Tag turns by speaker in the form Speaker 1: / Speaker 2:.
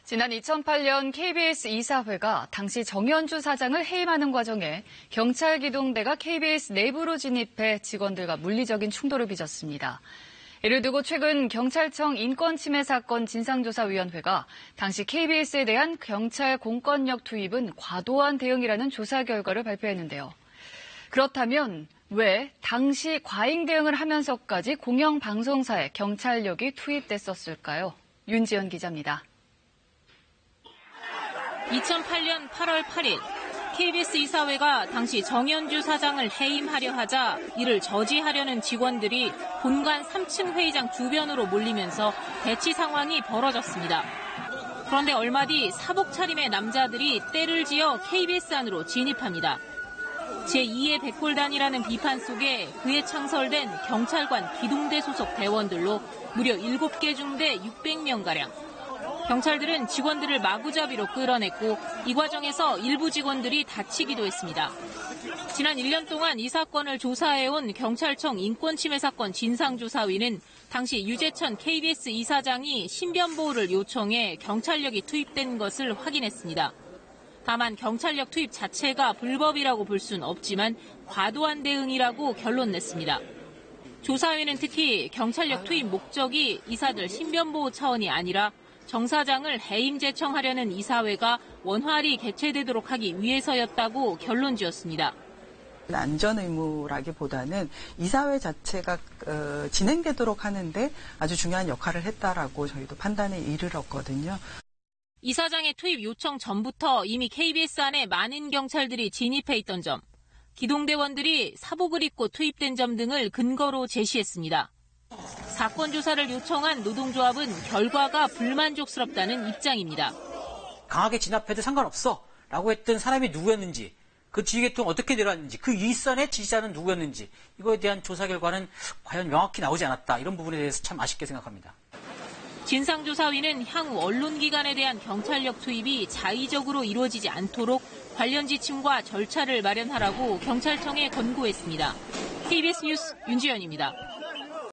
Speaker 1: 지난 2008년 KBS 이사회가 당시 정연주 사장을 해임하는 과정에 경찰 기동대가 KBS 내부로 진입해 직원들과 물리적인 충돌을 빚었습니다. 이를 두고 최근 경찰청 인권침해 사건 진상조사위원회가 당시 KBS에 대한 경찰 공권력 투입은 과도한 대응이라는 조사 결과를 발표했는데요. 그렇다면 왜 당시 과잉 대응을 하면서까지 공영방송사에 경찰력이 투입됐었을까요? 윤지연 기자입니다.
Speaker 2: 2008년 8월 8일 KBS 이사회가 당시 정연주 사장을 해임하려 하자 이를 저지하려는 직원들이 본관 3층 회의장 주변으로 몰리면서 대치 상황이 벌어졌습니다. 그런데 얼마 뒤 사복 차림의 남자들이 때를 지어 KBS 안으로 진입합니다. 제2의 백골단이라는 비판 속에 그에 창설된 경찰관 기동대 소속 대원들로 무려 7개 중대 600명가량. 경찰들은 직원들을 마구잡이로 끌어냈고 이 과정에서 일부 직원들이 다치기도 했습니다. 지난 1년 동안 이 사건을 조사해온 경찰청 인권침해 사건 진상조사위는 당시 유재천 KBS 이사장이 신변보호를 요청해 경찰력이 투입된 것을 확인했습니다. 다만 경찰력 투입 자체가 불법이라고 볼 수는 없지만 과도한 대응이라고 결론 냈습니다. 조사위는 특히 경찰력 투입 목적이 이사들 신변보호 차원이 아니라 정 사장을 해임 제청하려는 이사회가 원활히 개최되도록 하기 위해서였다고 결론 지었습니다.
Speaker 3: 안전 의무라기보다는 이사회 자체가 진행되도록 하는데 아주 중요한 역할을 했다라고 저희도 판단에 이르렀거든요.
Speaker 2: 이사장의 투입 요청 전부터 이미 KBS 안에 많은 경찰들이 진입해 있던 점, 기동대원들이 사복을 입고 투입된 점 등을 근거로 제시했습니다. 사건 조사를 요청한 노동조합은 결과가 불만족스럽다는 입장입니다.
Speaker 4: 강하게 진압해도 상관없어 라고 했던 사람이 누구였는지, 그 지휘계통 어떻게 내려왔는지, 그 윗선의 지시자는 누구였는지 이거에 대한 조사 결과는 과연 명확히 나오지 않았다. 이런 부분에 대해서 참 아쉽게 생각합니다.
Speaker 2: 진상조사위는 향후 언론기관에 대한 경찰력 투입이 자의적으로 이루어지지 않도록 관련 지침과 절차를 마련하라고 경찰청에 권고했습니다. KBS 뉴스 윤지연입니다.